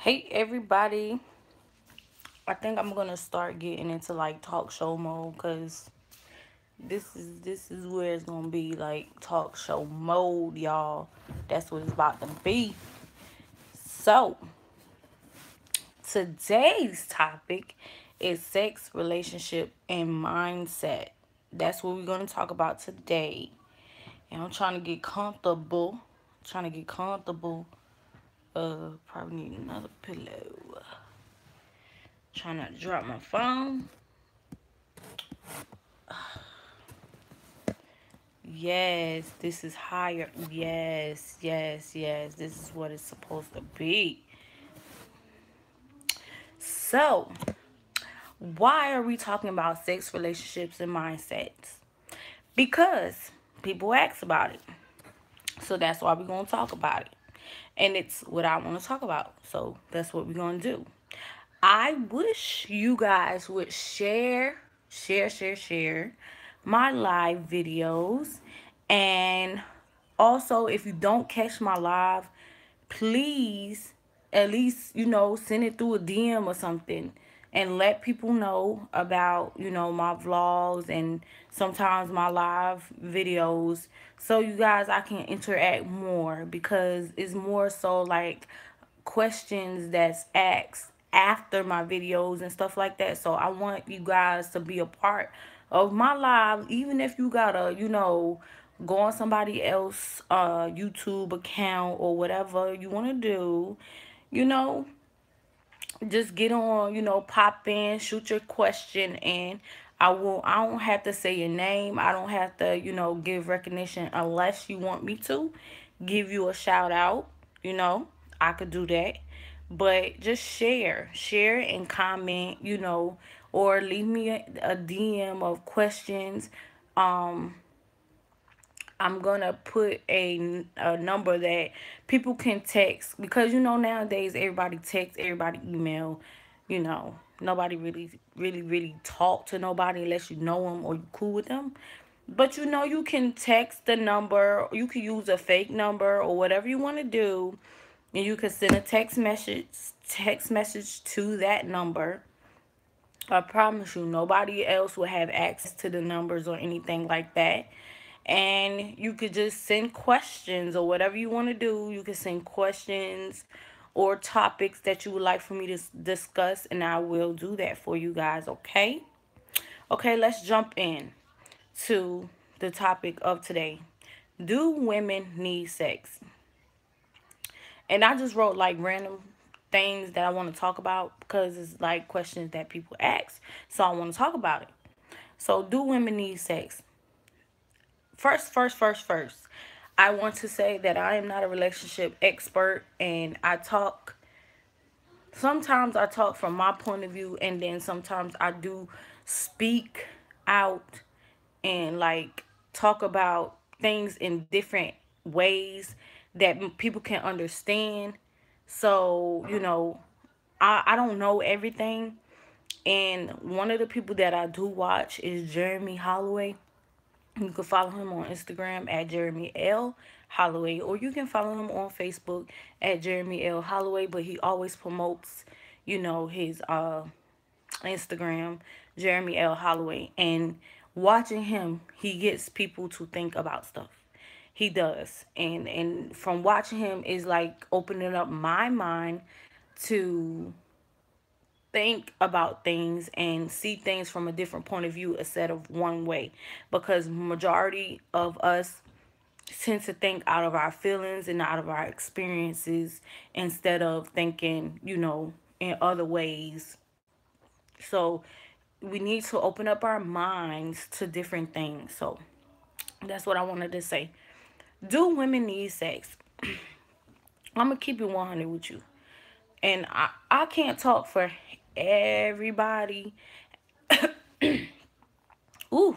Hey everybody. I think I'm gonna start getting into like talk show mode because this is where it's gonna be like talk show mode, y'all. That's what it's about to be. So today's topic is sex, relationship, and mindset. That's what we're gonna talk about today. And I'm trying to get comfortable. Trying to get comfortable. Probably need another pillow. Trying not to drop my phone. Yes, this is higher. Yes, yes, yes. This is what it's supposed to be. So, why are we talking about sex, relationships, and mindsets? Because people ask about it. So, that's why we're going to talk about it. And it's what I want to talk about. So, that's what we're going to do. I wish you guys would share my live videos. And also, if you don't catch my live, please at least, send it through a DM or something and let people know about, my vlogs and sometimes my live videos so you guys I can interact more because it's more so like questions that's asked after my videos and stuff like that. So I want you guys to be a part of my live, even if you gotta, go on somebody else YouTube account or whatever you want to do, you know, just get on, pop in, shoot your question, and I don't have to say your name. I don't have to, give recognition unless you want me to give you a shout out, you know. I could do that. But just share and comment, or leave me a DM of questions. Um I'm gonna put a number that people can text because nowadays everybody text, everybody email, nobody really talk to nobody unless you know them or you cool with them. But you can text the number, you can use a fake number or whatever you want to do, and you can send a text message to that number. I promise you, nobody else will have access to the numbers or anything like that. And you could just send questions or whatever you want to do. You can send questions or topics that you would like for me to discuss, and I will do that for you guys, okay? Okay, let's jump in to the topic of today. Do women need sex? And I just wrote like random things that I want to talk about because it's like questions that people ask. So I want to talk about it. So, do women need sex? First. I want to say that I am not a relationship expert and sometimes I talk from my point of view, and then sometimes I do speak out and like talk about things in different ways that people can understand. So, I don't know everything. And one of the people that I do watch is Jeremy Holloway. You can follow him on Instagram at Jeremy L. Holloway, or you can follow him on Facebook at Jeremy L. Holloway. But he always promotes, his Instagram, Jeremy L. Holloway. And watching him, he gets people to think about stuff. He does. And from watching him is like opening up my mind to think about things and see things from a different point of view instead of one way, because majority of us tend to think out of our feelings and out of our experiences instead of thinking, in other ways. So we need to open up our minds to different things. So that's what I wanted to say. Do women need sex? I'm gonna keep it 100 with you, and I can't talk for everybody. Ooh,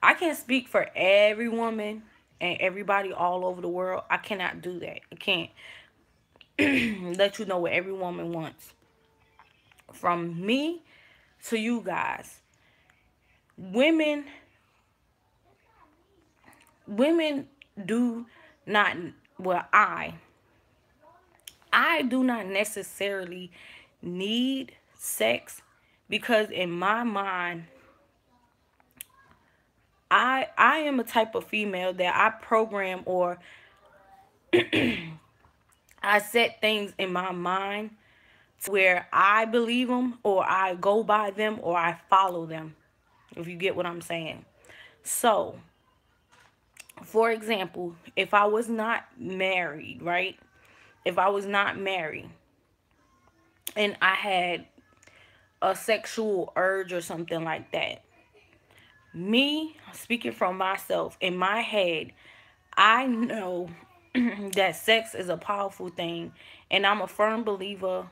I can't speak for every woman and everybody all over the world. I cannot do that. I can't let you know what every woman wants. From me to you guys, women women do not, well, I I do not necessarily need sex because in my mind, I am a type of female that I program or I set things in my mind to where I believe them or I go by them or I follow them. If you get what I'm saying. So, for example, if I was not married, right? If I was not married and I had a sexual urge or something like that, me speaking from myself in my head, I know that sex is a powerful thing, and I'm a firm believer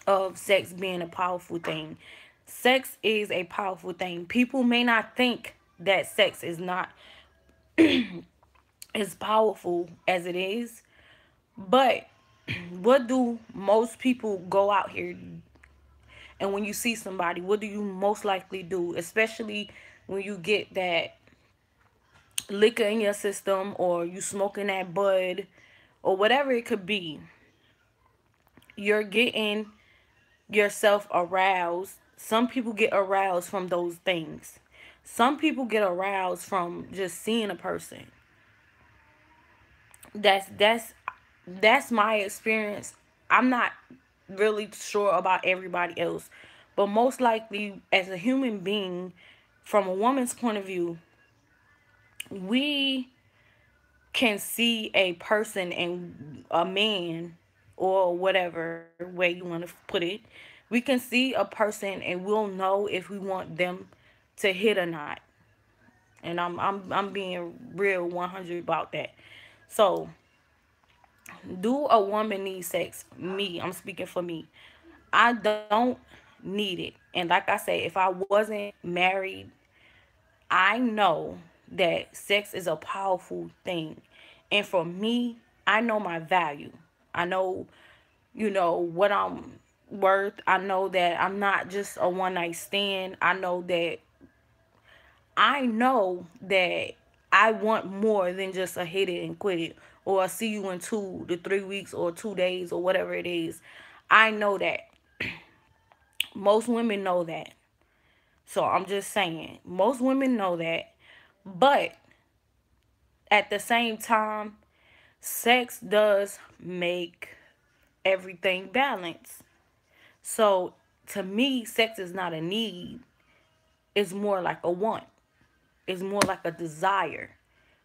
of sex being a powerful thing. Sex is a powerful thing. People may not think that sex is not as powerful as it is, but what do most people go out here and when you see somebody, what do you most likely do? Especially when you get that liquor in your system or you smoking that bud or whatever it could be. You're getting yourself aroused. Some people get aroused from those things. Some people get aroused from just seeing a person. That's my experience. I'm not really sure about everybody else, but most likely as a human being, from a woman's point of view, we can see a person and a man or whatever way you want to put it. We can see a person and we'll know if we want them to hit or not. And I'm being real 100 about that. So, do a woman need sex? Me, I'm speaking for me. I don't need it. And like I say, if I wasn't married, I know that sex is a powerful thing. And for me, I know my value. I know, what I'm worth. I know that I'm not just a one night stand. I know that I want more than just a hit it and quit it or a see you in 2 to 3 weeks or 2 days or whatever it is. I know that. Most women know that. So I'm just saying, most women know that. But at the same time, sex does make everything balance. So to me, sex is not a need. It's more like a want. It's more like a desire.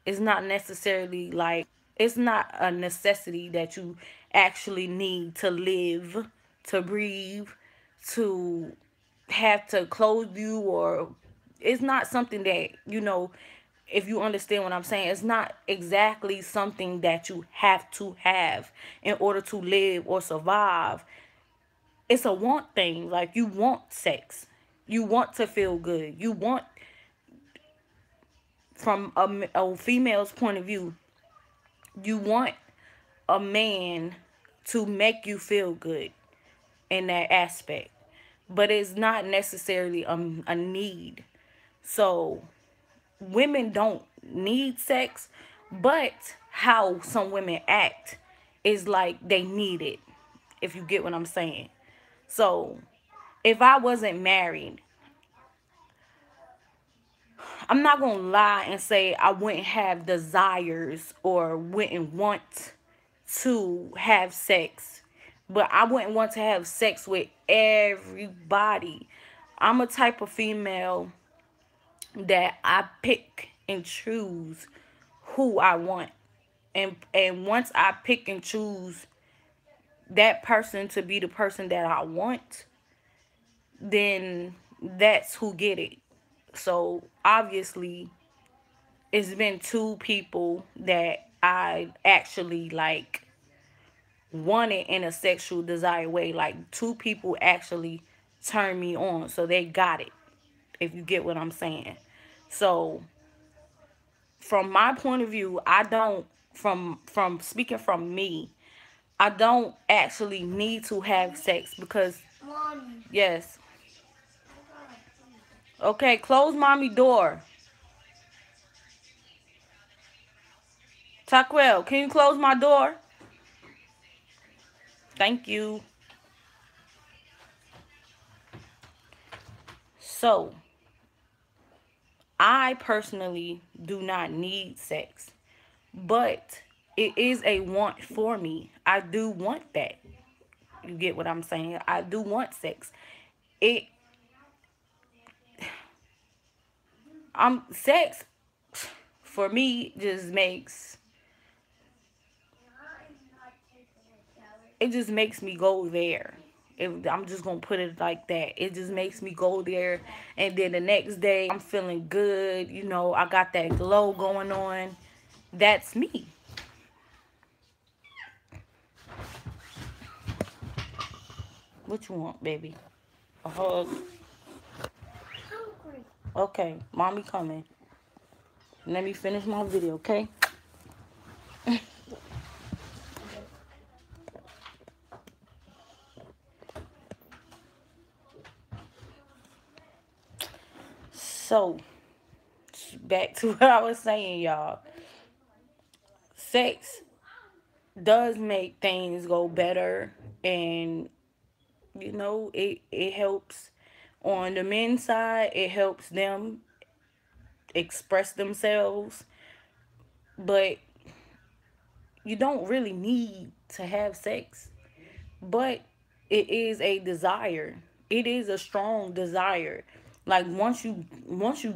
It's not necessarily like, it's not a necessity that you actually need to live, to breathe, to have to clothe you, or it's not something that, if you understand what I'm saying, it's not exactly something that you have to have in order to live or survive. It's a want thing. Like, you want sex. You want to feel good. You want, from a female's point of view, you want a man to make you feel good in that aspect. But it's not necessarily a need. So women don't need sex, but how some women act is like they need it, if you get what I'm saying. So if I wasn't married, I'm not gonna lie and say I wouldn't have desires or wouldn't want to have sex, but I wouldn't want to have sex with everybody. I'm a type of female that I pick and choose who I want. And once I pick and choose that person to be the person that I want, then that's who get it. So obviously it's been two people that I actually like wanted in a sexual desire way. Like, two people actually turned me on. So they got it, if you get what I'm saying. So from my point of view, I don't, from speaking from me, I don't actually need to have sex because, yes. Okay, close mommy door. Taquel, can you close my door? Thank you. So, I personally do not need sex, but it is a want for me. I do want that. You get what I'm saying? I do want sex. It sex for me just makes it just makes me go there. I'm just gonna put it like that. It just makes me go there, and then the next day I'm feeling good. You know, I got that glow going on. That's me. What you want, baby? A hug? Okay, mommy coming. Let me finish my video, okay? So, back to what I was saying, y'all. Sex does make things go better, and it helps on the men's side. It helps them express themselves, but you don't really need to have sex. But it is a desire. It is a strong desire. Like once you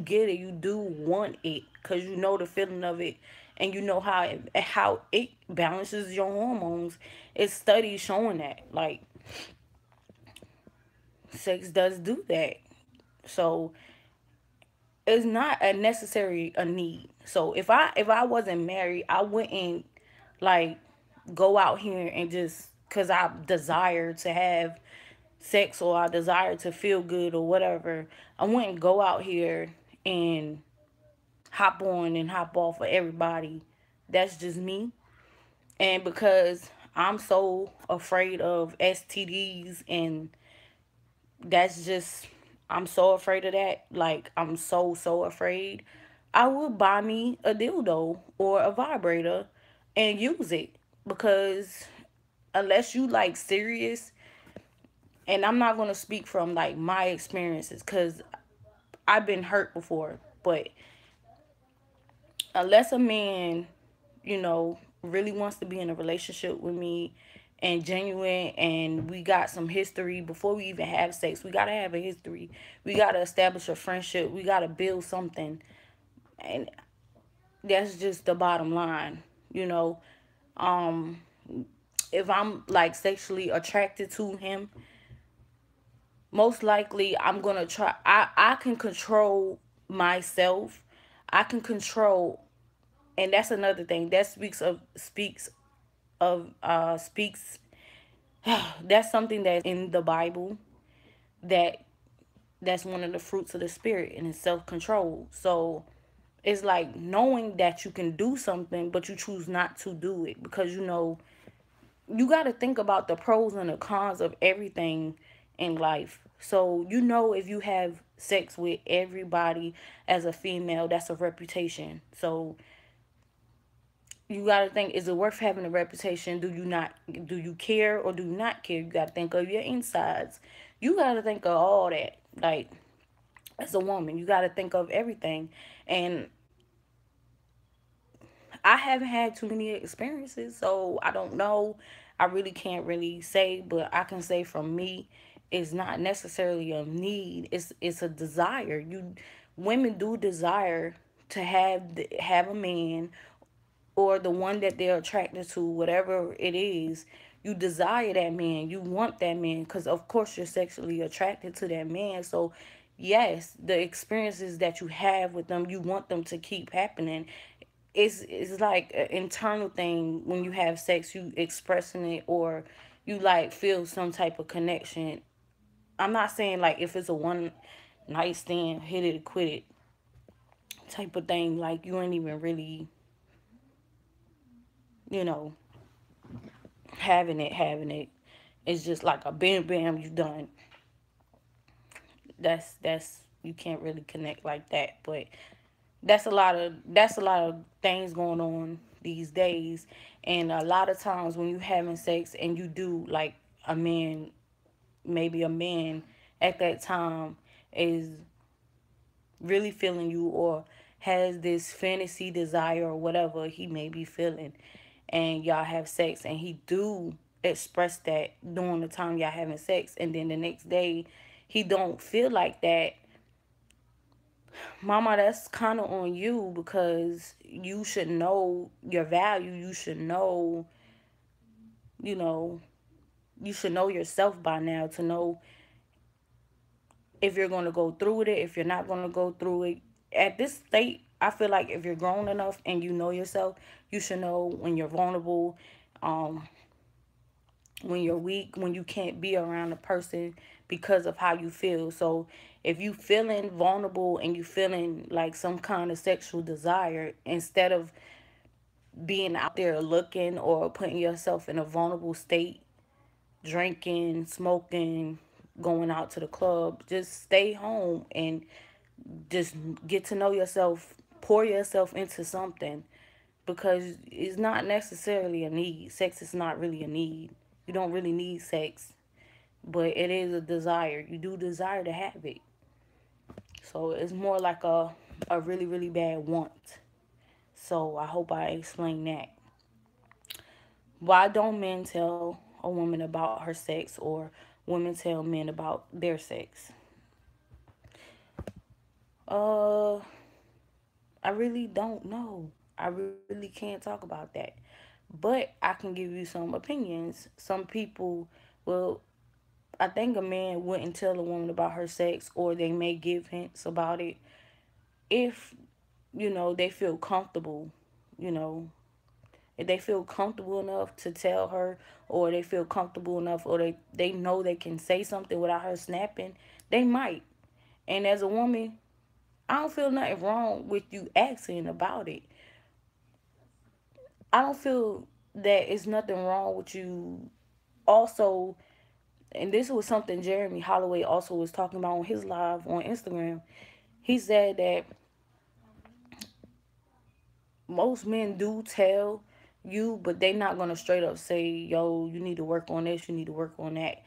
get it, you do want it because you know the feeling of it, and you know how it balances your hormones. It's studies showing that like sex does do that. So it's not a necessary a need. So if I wasn't married, I wouldn't like go out here and just because I desire to have sex or I desire to feel good or whatever. I wouldn't go out here and hop on and hop off of everybody. That's just me. And because I'm so afraid of STDs, and that's just, I'm so afraid of that. Like, I'm so afraid. I would buy me a dildo or a vibrator and use it because unless you like serious, and I'm not going to speak from like my experiences because I've been hurt before, but unless a man, really wants to be in a relationship with me and genuine, and we got some history before we even have sex, we got to have a history. We got to establish a friendship. We got to build something. And that's just the bottom line, you know. Um, if I'm like sexually attracted to him, most likely I'm gonna try. I can control myself. I can control, and that's another thing that speaks. That's something that's in the Bible. That that's one of the fruits of the spirit, and it's self control. So it's like knowing that you can do something, but you choose not to do it because you got to think about the pros and the cons of everything in life. So, if you have sex with everybody as a female, that's a reputation. So, you got to think, is it worth having a reputation? Do you care or do you not care? You got to think of your insides. You got to think of all that. Like, as a woman, you got to think of everything. And I haven't had too many experiences, so I don't know. I really can't really say, but I can say from me, it's not necessarily a need. It's a desire. Women do desire to have a man or the one that they're attracted to, whatever it is. You desire that man. You want that man because of course you're sexually attracted to that man. So yes, the experiences that you have with them, you want them to keep happening. It's like an internal thing. When you have sex, you expressing it, or you like feel some type of connection. I'm not saying like if it's a one night stand, hit it, quit it type of thing. Like you ain't even really, you know, having it. It's just like a bam bam, you done. That's you can't really connect like that. But that's a lot of things going on these days. And a lot of times when you having sex and you do, like, a man, maybe a man at that time is really feeling you, or has this fantasy desire or whatever he may be feeling, and y'all have sex and he do express that during the time y'all having sex, and then the next day he don't feel like that, mama, that's kind of on you, because you should know your value. You should know, you know, you should know yourself by now to know if you're going to go through with it, if you're not going to go through it. At this state, I feel like if you're grown enough and you know yourself, you should know when you're vulnerable, um, when you're weak, when you can't be around a person because of how you feel. So if you feeling vulnerable and you feeling like some kind of sexual desire, instead of being out there looking or putting yourself in a vulnerable state, drinking, smoking, going out to the club, just stay home and just get to know yourself, pour yourself into something, because it's not necessarily a need. Sex is not really a need. You don't really need sex, but it is a desire. You do desire to have it. So it's more like a really, really bad want. So I hope I explained that. Why don't men tell a woman about her sex, or women tell men about their sex? Uh, I really don't know. I really can't talk about that. But I can give you some opinions. Some people will, I think a man wouldn't tell a woman about her sex, or they may give hints about it if, they feel comfortable, you know, if they feel comfortable enough to tell her, or they feel comfortable enough, or they know they can say something without her snapping, they might. And as a woman, I don't feel nothing wrong with you asking about it. I don't feel that it's nothing wrong with you also. And this was something Jeremy Holloway also was talking about on his live on Instagram. He said that most men do tell you, but they not gonna straight up say, yo, you need to work on this, you need to work on that.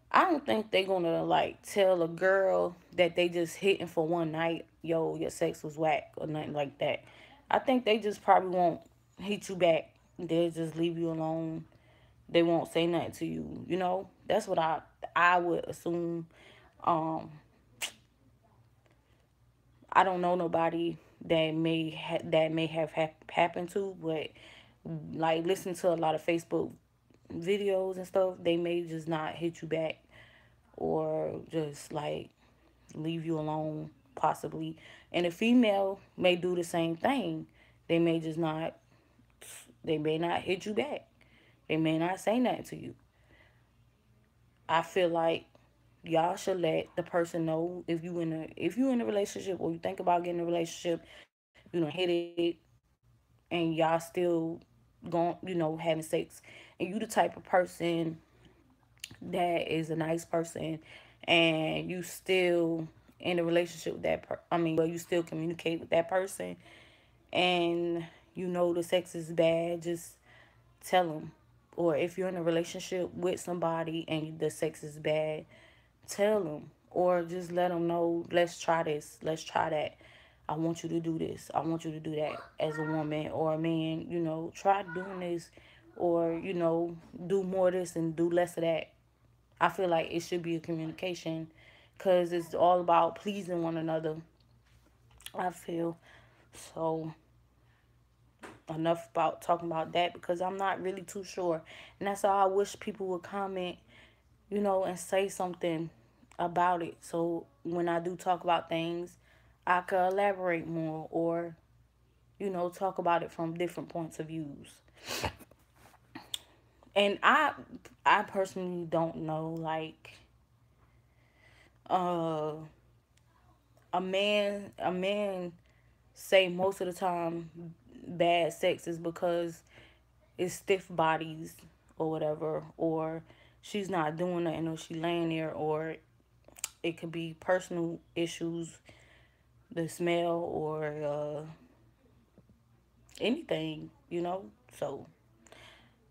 I don't think they gonna like tell a girl that they just hitting for one night, yo, your sex was whack or nothing like that. I think they just probably won't hit you back. They'll just leave you alone. They won't say nothing to you. That's what I would assume. Um, I don't know nobody that may have happened to, but like listen to a lot of Facebook videos and stuff. They may just not hit you back, or just like leave you alone, possibly. And a female may do the same thing. They may just not. They may not hit you back. They may not say nothing to you. I feel like y'all should let the person know, if you in a relationship, or you think about getting in a relationship, hit it, and y'all still going, having sex, and you the type of person that is a nice person, and you still in a relationship with well, you still communicate with that person, and the sex is bad, just tell them. Or if you're in a relationship with somebody and the sex is bad, tell them, or just let them know, let's try this, let's try that. I want you to do this, I want you to do that. As a woman or a man, try doing this, or do more of this and do less of that. I feel like it should be a communication, because it's all about pleasing one another, I feel. So enough about talking about that, because I'm not really too sure. And that's all I wish people would comment, and say something about it. So when I do talk about things, I could elaborate more, or, talk about it from different points of views. And I personally don't know, like, uh a man say most of the time bad sex is because it's stiff bodies or whatever, or she's not doing nothing, or she laying there, or it could be personal issues, the smell, or anything, you know. So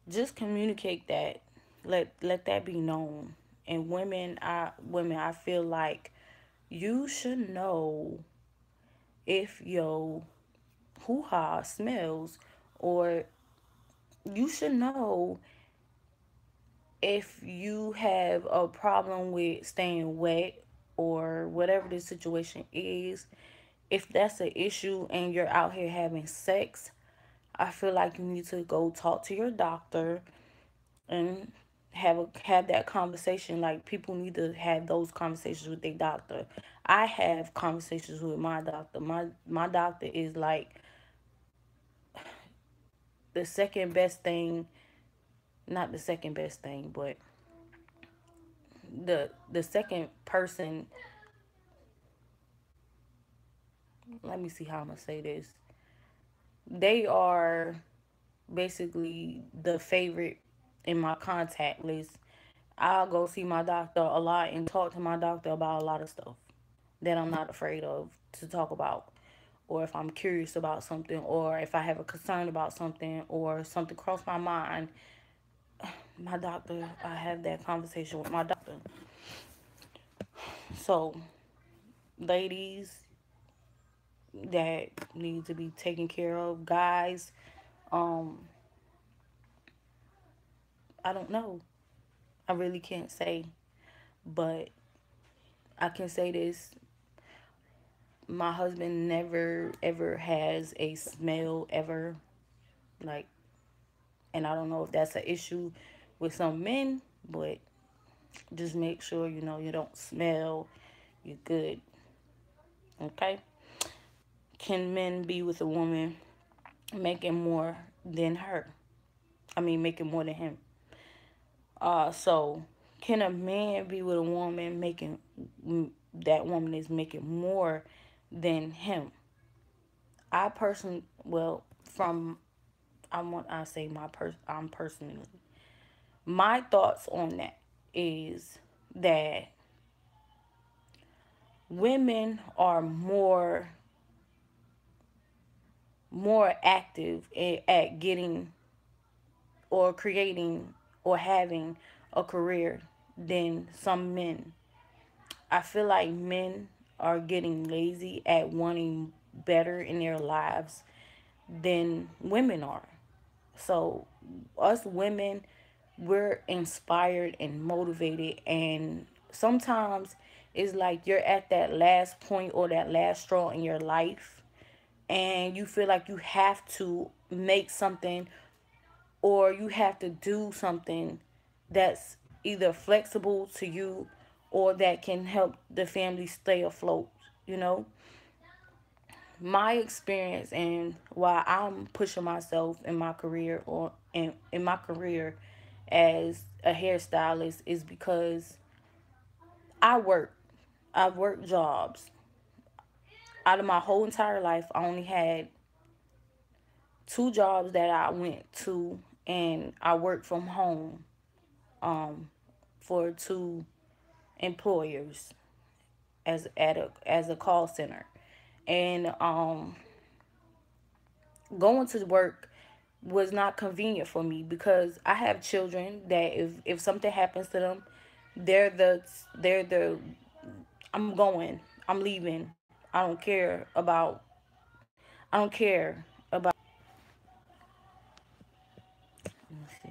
just communicate that. Let that be known. And women, I feel like you should know if your hoo ha smells, or you should know if you have a problem with staying wet, or whatever the situation is. If that's an issue and you're out here having sex, I feel like you need to go talk to your doctor and have that conversation. Like, people need to have those conversations with their doctor. I have conversations with my doctor. My doctor is like the second best thing, not the second best thing, but the second person. Let me see how I'm gonna say this. They are basically the favorite in my contact list. I'll go see my doctor a lot and talk to my doctor about a lot of stuff that I'm not afraid of to talk about. Or if I'm curious about something, or if I have a concern about something, or something crossed my mind, my doctor, I have that conversation with my doctor. So, ladies that need to be taken care of, guys, um, I don't know. I really can't say, but I can say this: my husband never ever has a smell ever, like, and I don't know if that's an issue with some men, but just make sure you know you don't smell. You're good. Okay? Can men be with a woman making more than her? I mean, making more than him. So can a man be with a woman making, that woman is making more than him? I personally, well, from I say I'm personally, my thoughts on that is that women are more active at getting, or creating, or having a career than some men. I feel like men are getting lazy at wanting better in their lives than women are. So, us women, we're inspired and motivated, and sometimes it's like you're at that last point or that last straw in your life, and you feel like you have to make something, or you have to do something that's either flexible to you, or that can help the family stay afloat, you know. My experience and why I'm pushing myself in my career, or in my career as a hairstylist, is because I work. I've worked jobs. Out of my whole entire life, I only had two jobs that I went to, and I worked from home, um, for two employers as a call center. And going to work was not convenient for me, because I have children that if something happens to them, they're the I'm going. I'm leaving. I don't care about. Let me see.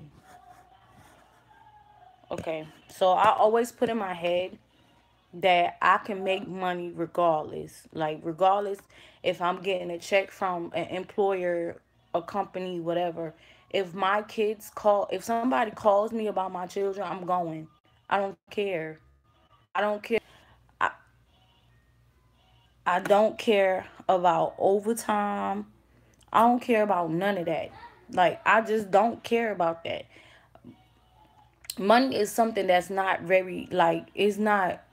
Okay. So I always put in my head that I can make money regardless. Like, regardless if I'm getting a check from an employer, a company, whatever. If somebody calls me about my children, I'm going. I don't care. I don't care. I, I don't care about overtime. I don't care about none of that. Like, I just don't care about that. Money is something that's not very, like, it's not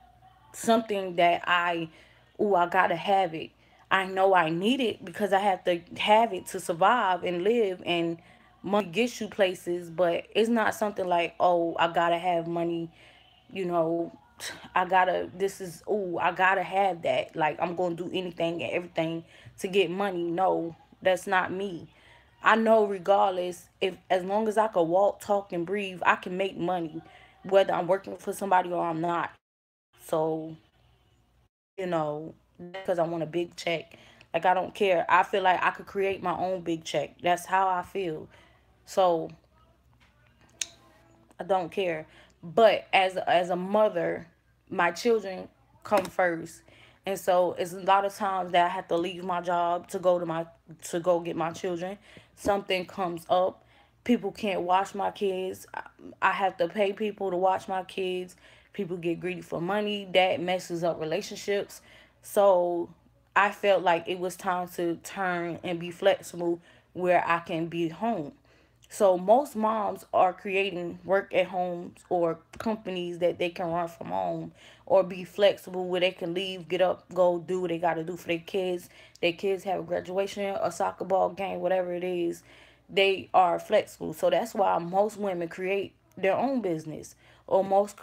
something that I gotta have it. I know I need it because I have to have it to survive and live, and money gets you places, but it's not something like, oh, I gotta have money, you know, I gotta have that. Like, I'm gonna do anything and everything to get money. No, that's not me. I know regardless, if as long as I could walk, talk, and breathe, I can make money, whether I'm working for somebody or I'm not. So, that's because I want a big check. Like, I don't care. I feel like I could create my own big check. That's how I feel. So I don't care. But as a mother, my children come first. And so it's a lot of times that I have to leave my job to go get my children. Something comes up. People can't watch my kids. I have to pay people to watch my kids. People get greedy for money. That messes up relationships. So I felt like it was time to turn and be flexible where I can be home. So most moms are creating work at homes or companies that they can run from home or be flexible where they can leave, get up, go do what they got to do for their kids. Their kids have a graduation, a soccer ball game, whatever it is. They are flexible. So that's why most women create their own business or most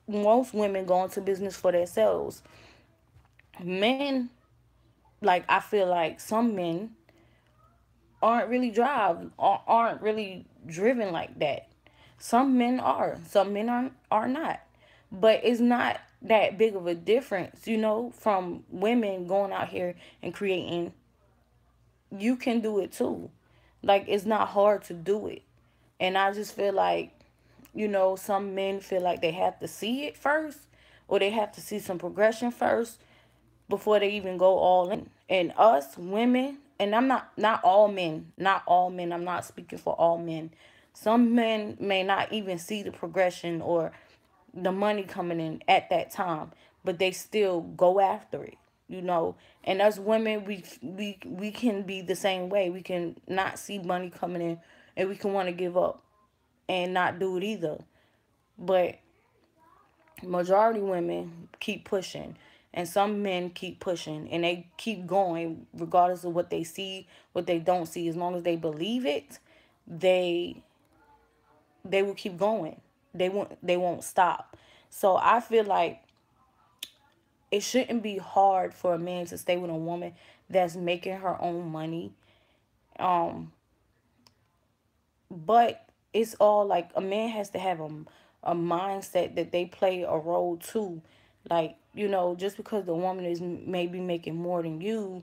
women go into business for themselves. Men, like I feel like some men aren't really driven like that. Some men are, some men are not. But it's not that big of a difference, from women going out here and creating. You can do it too. Like, it's not hard to do it. And I just feel like, some men feel like they have to see it first, or they have to see some progression first before they even go all in. And us women, and I'm not all men, not all men. I'm not speaking for all men. Some men may not even see the progression or the money coming in at that time, but they still go after it. And us women, we can be the same way. We can not see money coming in, and we can want to give up and not do it either. But majority women keep pushing, and some men keep pushing, and they keep going regardless of what they see, what they don't see. As long as they believe it, they they will keep going. They won't stop. So I feel like it shouldn't be hard for a man to stay with a woman that's making her own money. Um, but it's all like a man has to have a mindset that they play a role too. Like, just because the woman is maybe making more than you,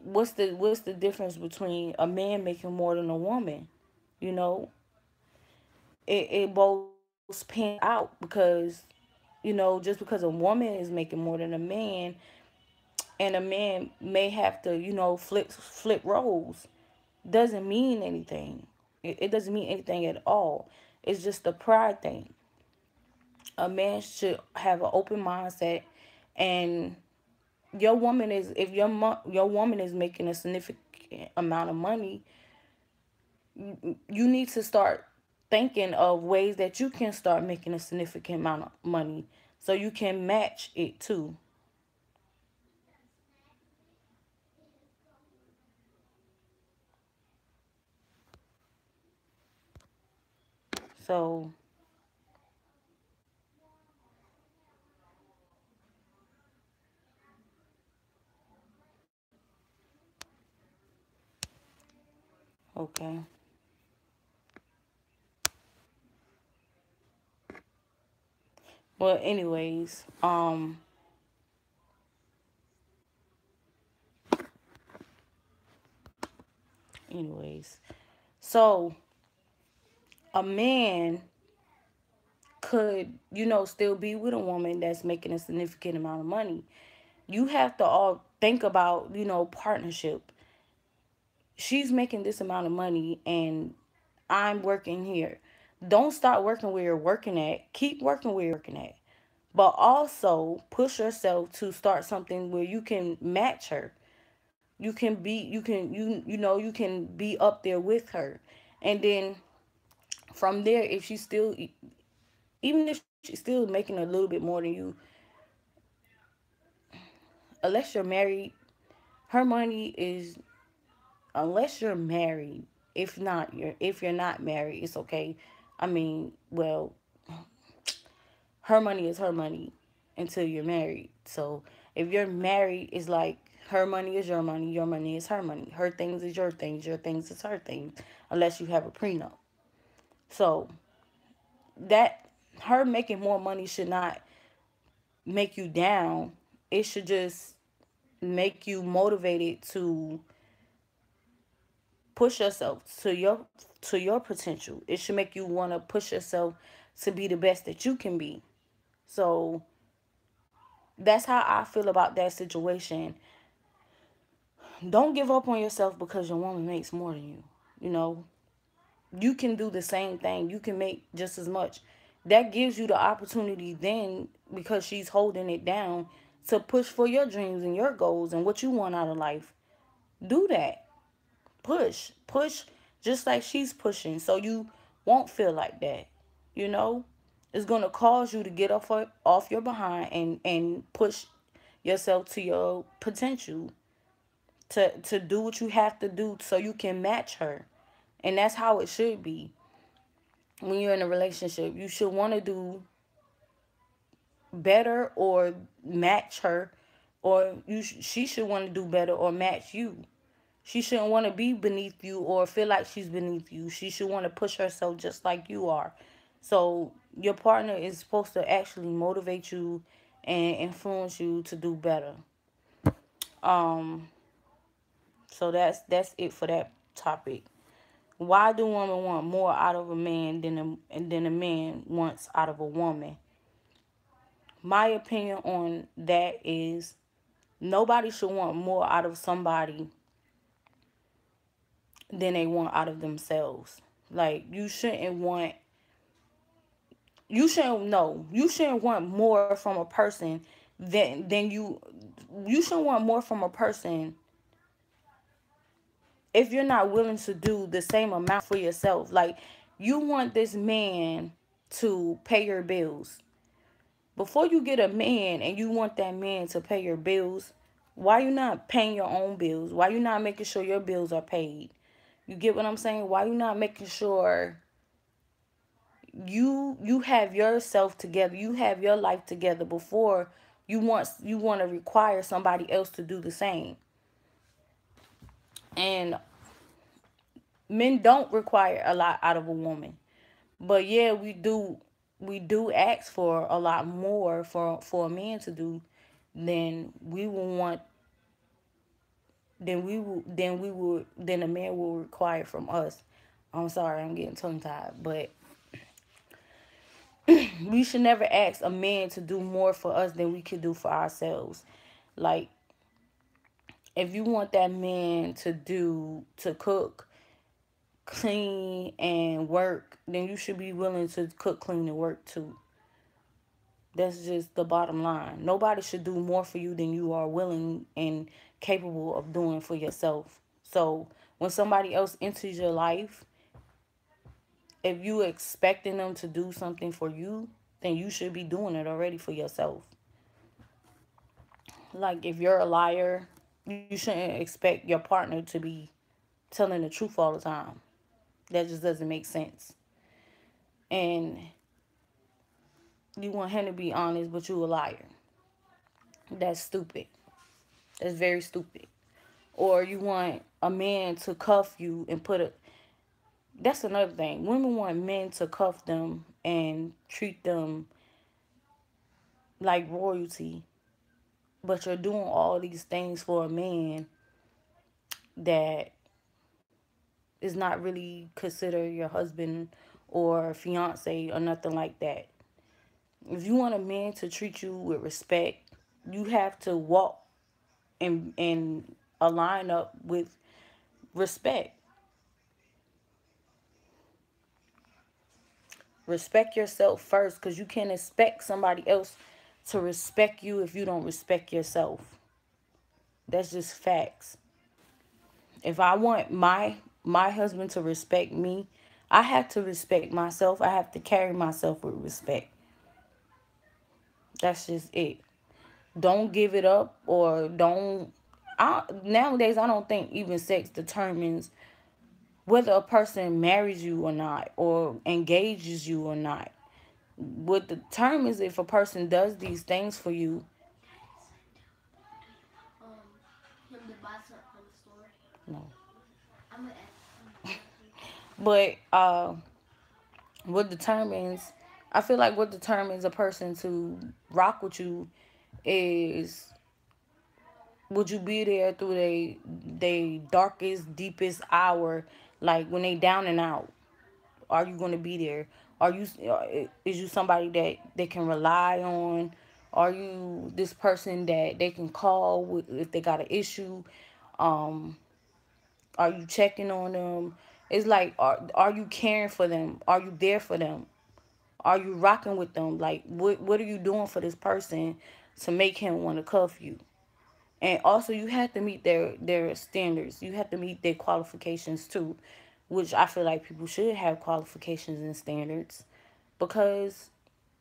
what's the difference between a man making more than a woman? You know, it both pans out because just because a woman is making more than a man, and a man may have to flip roles, doesn't mean anything. It doesn't mean anything at all. It's just a pride thing. A man should have an open mindset, and if your woman is making a significant amount of money, you need to start thinking of ways that you can start making a significant amount of money so you can match it too. So, okay. Well, anyways, so a man could, still be with a woman that's making a significant amount of money. You have to all think about, partnership. She's making this amount of money and I'm working here. Don't stop working where you're working at. Keep working where you're working at. But also push yourself to start something where you can match her. You can be up there with her. And then from there, if she's still, even if she's still making a little bit more than you, unless you're married, her money is, unless you're married. If you're not married, it's okay. I mean, well, her money is her money until you're married. So if you're married, it's like Her money is your money is her money. Her things is your things is her things, unless you have a prenup. So that her making more money should not make you down. It should just make you motivated to push yourself to your potential. It should make you want to push yourself to be the best that you can be. So that's how I feel about that situation. Don't give up on yourself because your woman makes more than you. You know, you can do the same thing. You can make just as much. That gives you the opportunity then, because she's holding it down, to push for your dreams and your goals and what you want out of life. Do that. Push just like she's pushing, so you won't feel like that. You know, it's gonna cause you to get off your behind and push yourself to your potential, to do what you have to do so you can match her. And that's how it should be. When you're in a relationship, you should want to do better or match her, or she should want to do better or match you. She shouldn't want to be beneath you or feel like she's beneath you. She should want to push herself just like you are. So your partner is supposed to actually motivate you and influence you to do better. Um, so that's it for that topic. Why do women want more out of a man than a man wants out of a woman? My opinion on that is nobody should want more out of somebody than they want out of themselves. Like you shouldn't want more from a person than you shouldn't want more from a person if you're not willing to do the same amount for yourself. Like, you want this man to pay your bills. Before you get a man and you want that man to pay your bills, why you not paying your own bills? Why you not making sure your bills are paid? You get what I'm saying? Why you not making sure you have yourself together, you have your life together before you want to require somebody else to do the same? And men don't require a lot out of a woman. But yeah, we do ask for a lot more for a man to do than we will want than a man will require from us. I'm sorry, I'm getting tongue tied, but we should never ask a man to do more for us than we could do for ourselves. Like, if you want that man to cook, clean, and work, then you should be willing to cook, clean, and work too. That's just the bottom line. Nobody should do more for you than you are willing and capable of doing for yourself. So when somebody else enters your life, if you expecting them to do something for you, then you should be doing it already for yourself. Like, if you're a liar, you shouldn't expect your partner to be telling the truth all the time. That just doesn't make sense. And you want him to be honest, but you a liar. That's stupid. That's very stupid. Or you want a man to cuff you and put a... That's another thing. Women want men to cuff them and treat them like royalty. But you're doing all these things for a man that is not really considered your husband or fiance or nothing like that. If you want a man to treat you with respect, you have to walk and align up with respect. Respect yourself first, because you can't expect somebody else to respect you if you don't respect yourself. That's just facts. If I want my husband to respect me, I have to respect myself. I have to carry myself with respect. That's just it. Don't give it up, or don't... Nowadays, I don't think even sex determines whether a person marries you or not, or engages you or not. What determines if a person does these things for you But what determines I feel like what determines a person to rock with you is, would you be there through they darkest, deepest hour, like when they down and out? Are you going to be there? Are you is you somebody that they can rely on? Are you this person that they can call if they got an issue? Um, are you checking on them? It's like, are you caring for them? Are you there for them? Are you rocking with them? Like, what are you doing for this person to make him want to cuff you? And also, you have to meet their standards. You have to meet their qualifications too, which I feel like people should have qualifications and standards, because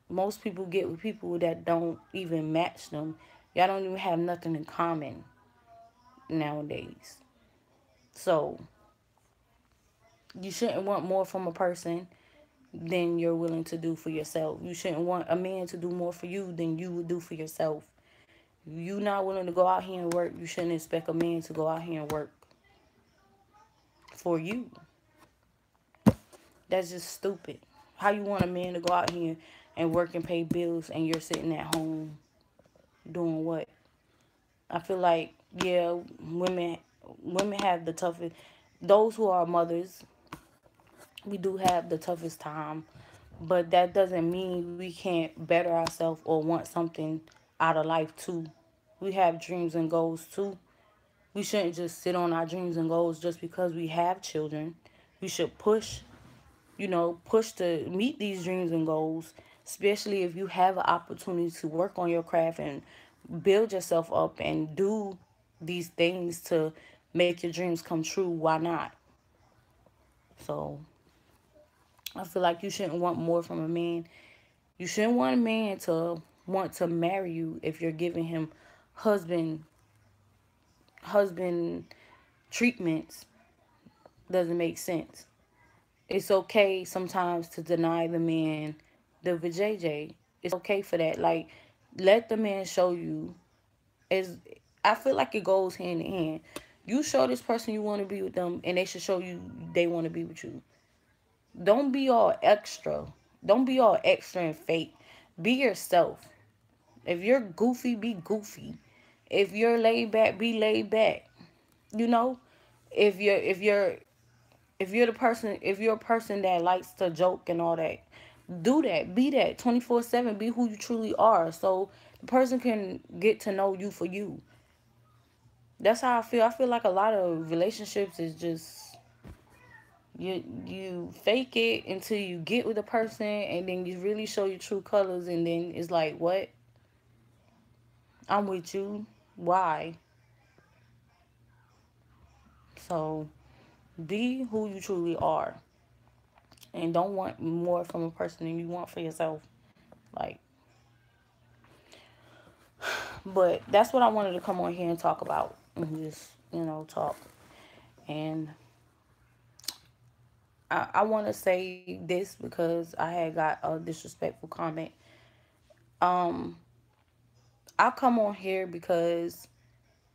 most people get with people that don't even match them. Y'all don't even have nothing in common nowadays. So you shouldn't want more from a person than you're willing to do for yourself. You shouldn't want a man to do more for you than you would do for yourself. If you not willing to go out here and work, you shouldn't expect a man to go out here and work for you. That's just stupid. How you want a man to go out here and work and pay bills and you're sitting at home doing what? I feel like, yeah, women have the toughest. Those who are mothers, we do have the toughest time, but that doesn't mean we can't better ourselves or want something out of life too. We have dreams and goals too. We shouldn't just sit on our dreams and goals just because we have children. We should push to meet these dreams and goals, especially if you have an opportunity to work on your craft and build yourself up and do these things to make your dreams come true. Why not? So I feel like you shouldn't want more from a man. You shouldn't want a man to want to marry you if you're giving him husband husband treatments. Doesn't make sense. It's okay sometimes to deny the man the vajayjay. It's okay for that. Like, let the man show you. Is I feel like it goes hand in hand. You show this person you want to be with them, and they should show you they want to be with you. Don't be all extra. Don't be all extra and fake. Be yourself. If you're goofy, be goofy. If you're laid back, be laid back. You know, if you're a person that likes to joke and all that, do that. Be that 24/7. Be who you truly are, so the person can get to know you for you. That's how I feel. I feel like a lot of relationships is just, you fake it until you get with a person, and then you really show your true colors, and then it's like, what? I'm with you. Why? So be who you truly are, and don't want more from a person than you want for yourself. Like, but that's what I wanted to come on here and talk about, and just, talk. And I want to say this because I had got a disrespectful comment. Um, I come on here because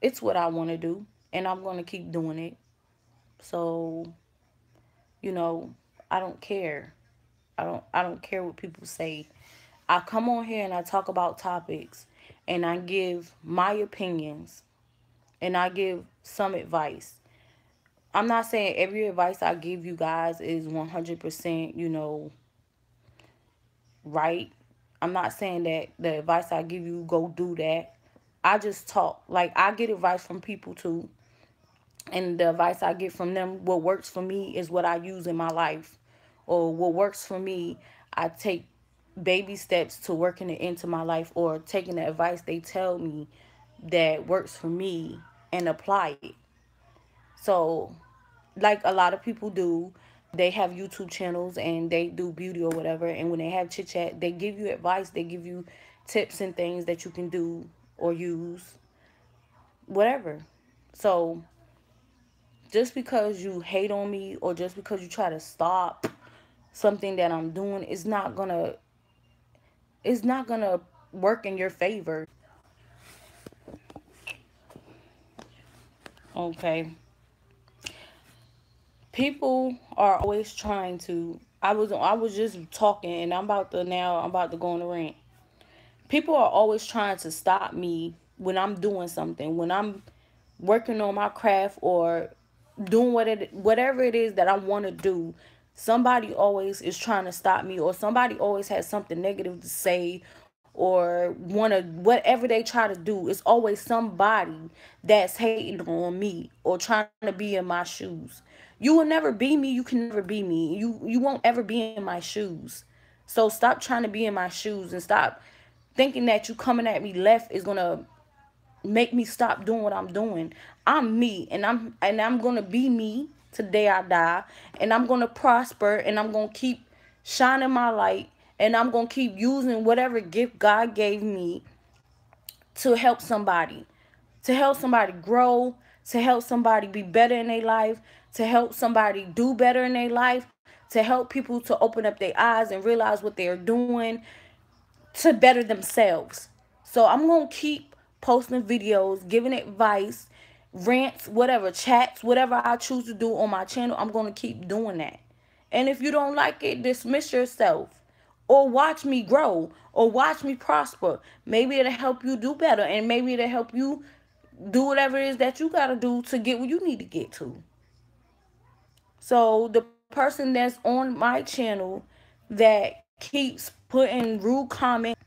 it's what I want to do, and I'm going to keep doing it. So, you know, I don't care. I don't care what people say. I come on here and I talk about topics, and I give my opinions, and I give some advice. I'm not saying every advice I give you guys is 100%, right. I'm not saying that the advice I give you, go do that. I just talk. Like, I get advice from people too. And the advice I get from them, what works for me is what I use in my life. Or what works for me, I take baby steps to working it into my life, or taking the advice they tell me that works for me and apply it. So, like a lot of people do, they have YouTube channels and they do beauty or whatever, and when they have chit chat, they give you advice, they give you tips and things that you can do or use, whatever. So just because you hate on me, or just because you try to stop something that I'm doing, it's not gonna work in your favor. Okay. People are always trying to. I was just talking, and I'm about to go on a rant. People are always trying to stop me when I'm doing something, when I'm working on my craft or doing whatever it is that I want to do. Somebody always is trying to stop me, or somebody always has something negative to say, or want to, whatever they try to do. It's always somebody that's hating on me or trying to be in my shoes. You will never be me. You can never be me. You won't ever be in my shoes. So stop trying to be in my shoes and stop thinking that you coming at me left is gonna make me stop doing what I'm doing. I'm me, and I'm gonna be me today I die, and I'm gonna prosper, and I'm gonna keep shining my light, and I'm gonna keep using whatever gift God gave me to help somebody, grow, to help somebody be better in their life, to help somebody do better in their life, to help people to open up their eyes and realize what they're doing to better themselves. So I'm going to keep posting videos, giving advice, rants, whatever, chats, whatever I choose to do on my channel. I'm going to keep doing that. And if you don't like it, dismiss yourself. Or watch me grow. Or watch me prosper. Maybe it'll help you do better. And maybe it'll help you do whatever it is that you got to do to get where you need to get to. So the person that's on my channel that keeps putting rude comments,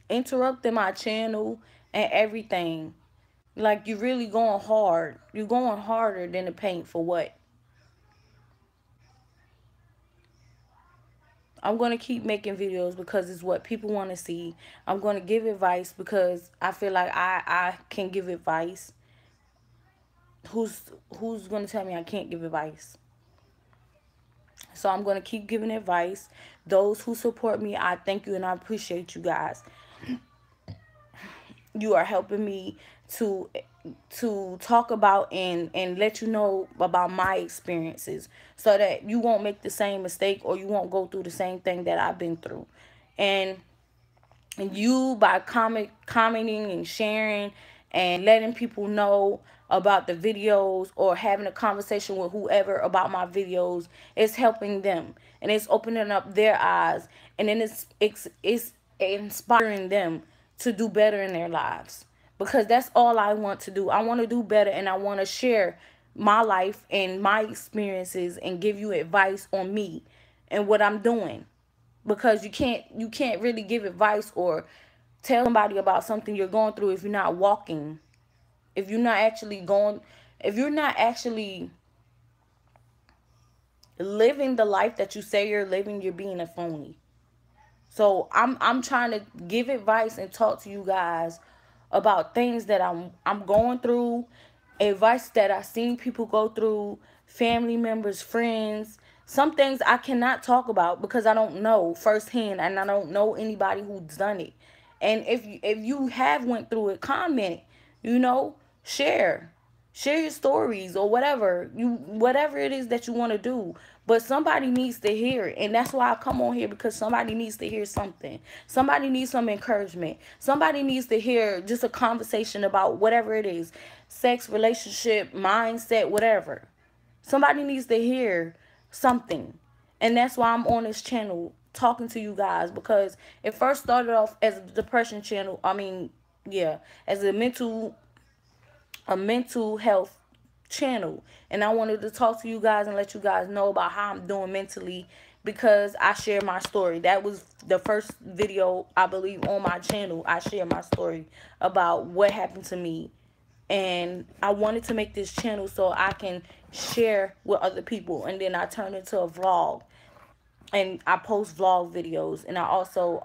interrupting my channel and everything. Like, you really going hard. You're going harder than the paint for what? I'm going to keep making videos because it's what people want to see. I'm going to give advice because I feel like I can give advice. Who's who's going to tell me I can't give advice? So I'm going to keep giving advice. Those who support me, I thank you and I appreciate you guys. You are helping me to talk about and let you know about my experiences so that you won't make the same mistake or you won't go through the same thing that I've been through. And you, by commenting and sharing and letting people know about the videos or having a conversation with whoever about my videos, it's helping them and it's opening up their eyes, and then it's inspiring them to do better in their lives, because that's all I want to do. I want to do better, and I want to share my life and my experiences and give you advice on me and what I'm doing, because you can't really give advice or tell somebody about something you're going through if you're not walking, if you're not actually going, if you're not actually living the life that you say you're living. You're being a phony. So I'm trying to give advice and talk to you guys about things that I'm going through, advice that I've seen people go through, family members, friends. Some things I cannot talk about because I don't know firsthand and I don't know anybody who's done it. And if you have went through it, comment, you know, share. Share your stories or whatever it is that you want to do. But somebody needs to hear it. And that's why I come on here, because somebody needs to hear something. Somebody needs some encouragement. Somebody needs to hear just a conversation about whatever it is. Sex, relationship, mindset, whatever. Somebody needs to hear something. And that's why I'm on this channel talking to you guys, because it first started off as a depression channel. I mean, yeah, as a mental health channel, and I wanted to talk to you guys and let you guys know about how I'm doing mentally, because I share my story. That was the first video, I believe, on my channel. I share my story about what happened to me, and I wanted to make this channel so I can share with other people, and then I turned into a vlog, and I post vlog videos, and I also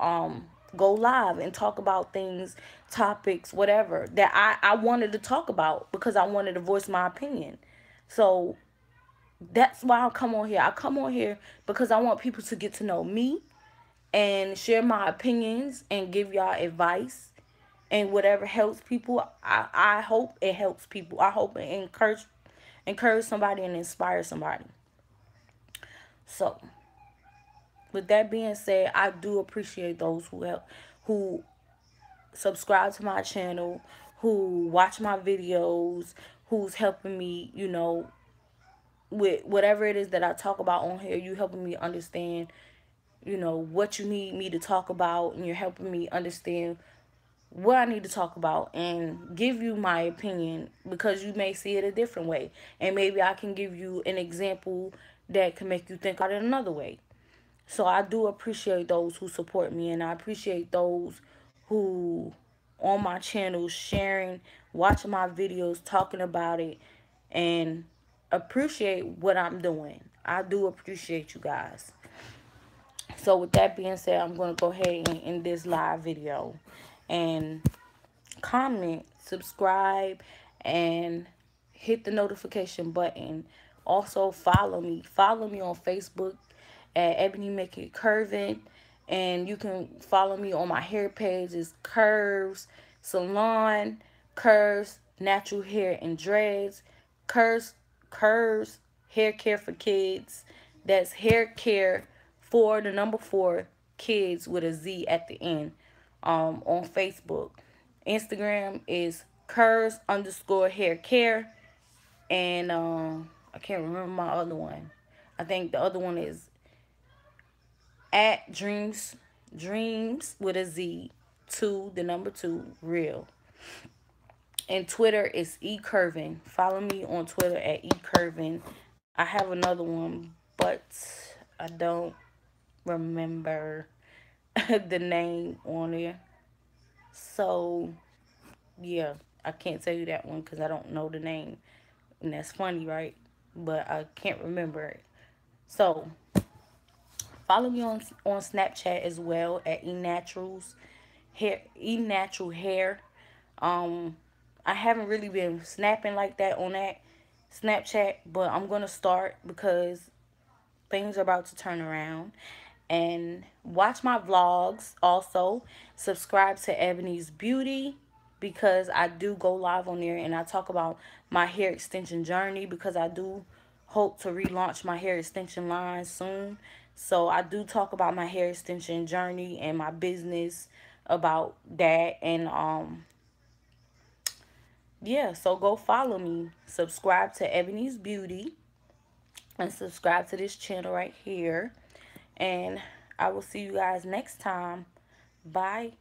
go live and talk about things, topics, whatever that I wanted to talk about, because I wanted to voice my opinion. So that's why I come on here. I come on here because I want people to get to know me and share my opinions and give y'all advice, and whatever helps people. I hope it helps people. I hope it encourage somebody and inspire somebody. So with that being said, I do appreciate those who subscribe to my channel, who watch my videos, who's helping me, with whatever it is that I talk about on here. You helping me understand, what you need me to talk about, and you're helping me understand what I need to talk about and give you my opinion, because you may see it a different way. And maybe I can give you an example that can make you think about it another way. So I do appreciate those who support me, and I appreciate those who on my channel sharing, watching my videos, talking about it, and appreciate what I'm doing. I do appreciate you guys. So with that being said, I'm going to go ahead and end this live video. And comment, subscribe, and hit the notification button. Also follow me. Follow me on Facebook at Ebony Make It Curving. And you can follow me on my hair page. It's Curves Salon, Curves Natural Hair and Dreads, Curves Hair Care for Kids. That's hair care for the number 4 kids with a Z at the end, on Facebook. Instagram is curves_hair care. And I can't remember my other one. I think the other one is at dreams with a Z, 2 the number 2 real. And Twitter is eCurvin. Follow me on Twitter at eCurvin. I have another one, but I don't remember the name on there. So yeah, I can't tell you that one because I don't know the name. And that's funny, right? But I can't remember it. So follow me on Snapchat as well at eNatural Hair. Um, I haven't really been snapping like that on that Snapchat, but I'm gonna start because things are about to turn around. And watch my vlogs also. Subscribe to Ebony's Beauty, because I do go live on there and I talk about my hair extension journey, because I do hope to relaunch my hair extension line soon. So I do talk about my hair extension journey and my business about that. And yeah, so go follow me. Subscribe to Ebony's Beauty and subscribe to this channel right here. And I will see you guys next time. Bye.